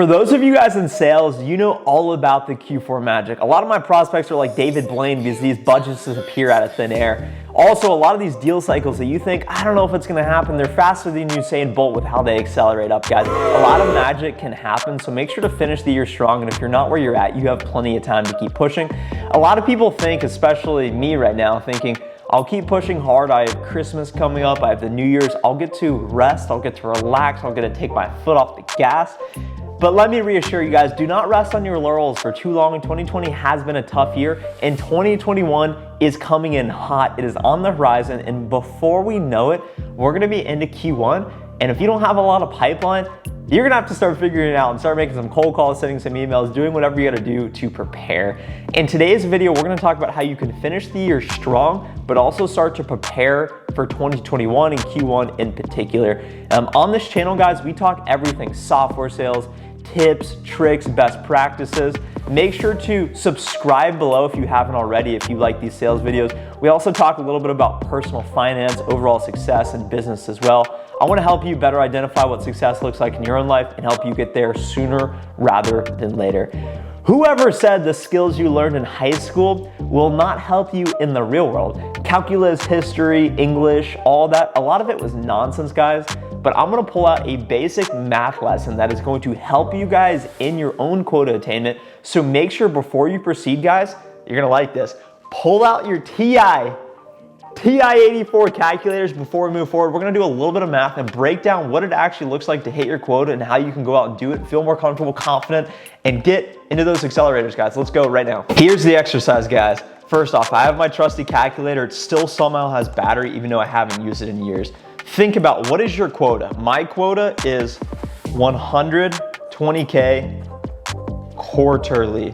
For those of you guys in sales, you know all about the Q4 magic. A lot of my prospects are like David Blaine because these budgets disappear out of thin air. Also, a lot of these deal cycles that you think, I don't know if it's gonna happen, they're faster than Usain Bolt with how they accelerate up, guys. A lot of magic can happen, so make sure to finish the year strong, and if you're not where you're at, you have plenty of time to keep pushing. A lot of people think, especially me right now, thinking, I'll keep pushing hard, I have Christmas coming up, I have the New Year's, I'll get to rest, I'll get to relax, I'll get to take my foot off the gas. But let me reassure you guys, do not rest on your laurels for too long. 2020 has been a tough year, and 2021 is coming in hot. It is on the horizon, and before we know it, we're gonna be into Q1, and if you don't have a lot of pipeline, you're gonna have to start figuring it out and start making some cold calls, sending some emails, doing whatever you gotta do to prepare. In today's video, we're gonna talk about how you can finish the year strong, but also start to prepare for 2021 and Q1 in particular. On this channel, guys, we talk everything software sales, tips, tricks, best practices. Make sure to subscribe below if you haven't already, if you like these sales videos. We also talk a little bit about personal finance, overall success, and business as well. I want to help you better identify what success looks like in your own life and help you get there sooner rather than later. Whoever said the skills you learned in high school will not help you in the real world? Calculus, history, English, all that, a lot of it was nonsense, guys. But I'm gonna pull out a basic math lesson that is going to help you guys in your own quota attainment. So make sure before you proceed, guys, you're gonna like this. Pull out your TI-84 calculators before we move forward. We're gonna do a little bit of math and break down what it actually looks like to hit your quota and how you can go out and do it, feel more comfortable, confident, and get into those accelerators, guys. Let's go right now. Here's the exercise, guys. First off, I have my trusty calculator. It still somehow has battery, even though I haven't used it in years. Think about, what is your quota? My quota is 120K quarterly.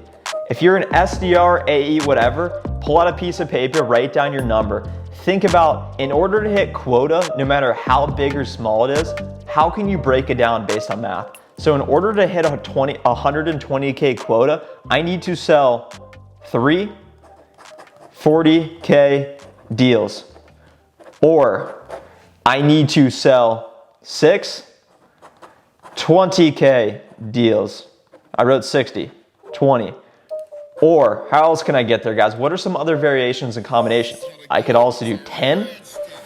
If you're an SDR, AE, whatever, pull out a piece of paper, write down your number. Think about, in order to hit quota, no matter how big or small it is, how can you break it down based on math? So in order to hit a 120K quota, I need to sell 3 40K deals, or I need to sell 6 20K deals. I wrote 60, 20. Or how else can I get there, guys? What are some other variations and combinations? I could also do 10.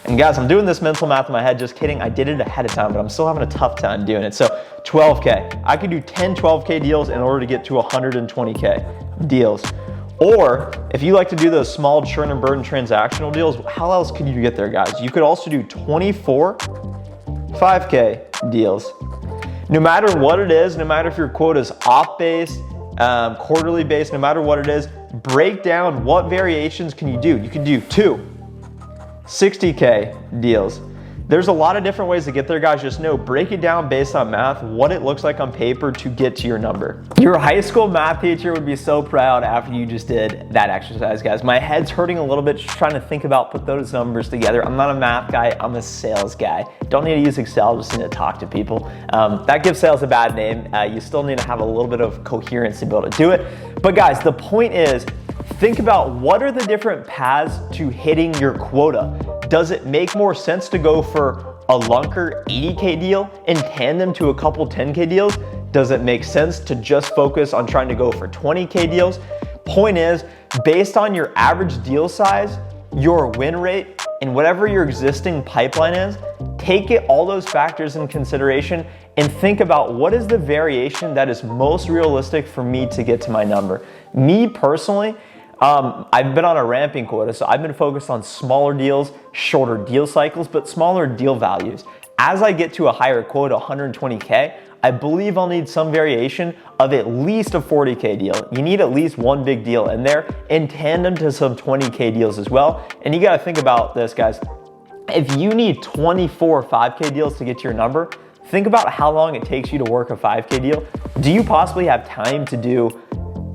And guys, I'm doing this mental math in my head, just kidding. I did it ahead of time, but I'm still having a tough time doing it. So 12K. I could do 10 12K deals in order to get to 120K deals. Or if you like to do those small churn and burn transactional deals, how else could you get there, guys? You could also do 24 5K deals. No matter what it is, no matter if your quota is off-based, quarterly based, no matter what it is, break down what variations can you do. You can do 2 60K deals. There's a lot of different ways to get there, guys. Just know, break it down based on math, what it looks like on paper to get to your number. Your high school math teacher would be so proud after you just did that exercise, guys. My head's hurting a little bit just trying to think about, put those numbers together. I'm not a math guy, I'm a sales guy. Don't need to use Excel, just need to talk to people. That gives sales a bad name. You still need to have a little bit of coherence to be able to do it. But guys, the point is, think about what are the different paths to hitting your quota. Does it make more sense to go for a lunker 80K deal in tandem to a couple 10K deals? Does it make sense to just focus on trying to go for 20K deals? Point is, based on your average deal size, your win rate, and whatever your existing pipeline is, take all those factors in consideration and think about what is the variation that is most realistic for me to get to my number. Me personally, I've been on a ramping quota, so I've been focused on smaller deals, shorter deal cycles, but smaller deal values. As I get to a higher quota, 120K, I believe I'll need some variation of at least a 40K deal. You need at least one big deal in there in tandem to some 20K deals as well. And you gotta think about this, guys. If you need 24 5K deals to get to your number, think about how long it takes you to work a 5K deal. Do you possibly have time to do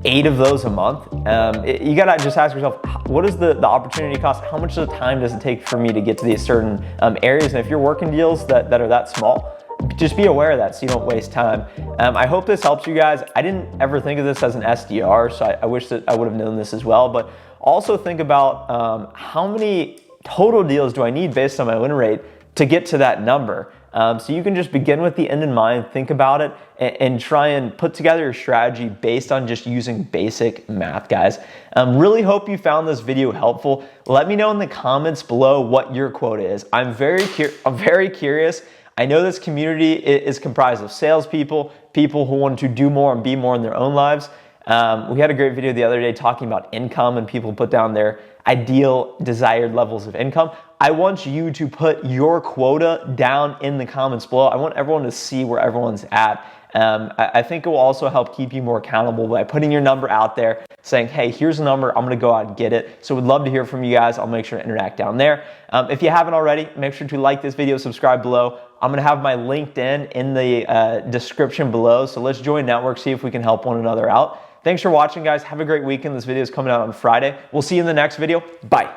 8 of those a month? You gotta just ask yourself, what is the opportunity cost? How much of the time does it take for me to get to these certain areas? And if you're working deals that are that small, just be aware of that so you don't waste time. I hope this helps you guys. I didn't ever think of this as an SDR, so I wish that I would have known this as well. But also think about how many total deals do I need based on my win rate to get to that number. So you can just begin with the end in mind, think about it, and try and put together your strategy based on just using basic math, guys. Really hope you found this video helpful. Let me know in the comments below what your quota is. I'm very curious. I know this community is comprised of salespeople, people who want to do more and be more in their own lives. We had a great video the other day talking about income, and people put down their ideal desired levels of income. I want you to put your quota down in the comments below. I want everyone to see where everyone's at. I think it will also help keep you more accountable by putting your number out there, saying, hey, here's a number, I'm gonna go out and get it. So we'd love to hear from you guys. I'll make sure to interact down there. If you haven't already, make sure to like this video, subscribe below. I'm gonna have my LinkedIn in the description below. So let's join network, see if we can help one another out. Thanks for watching, guys. Have a great weekend. This video is coming out on Friday. We'll see you in the next video. Bye.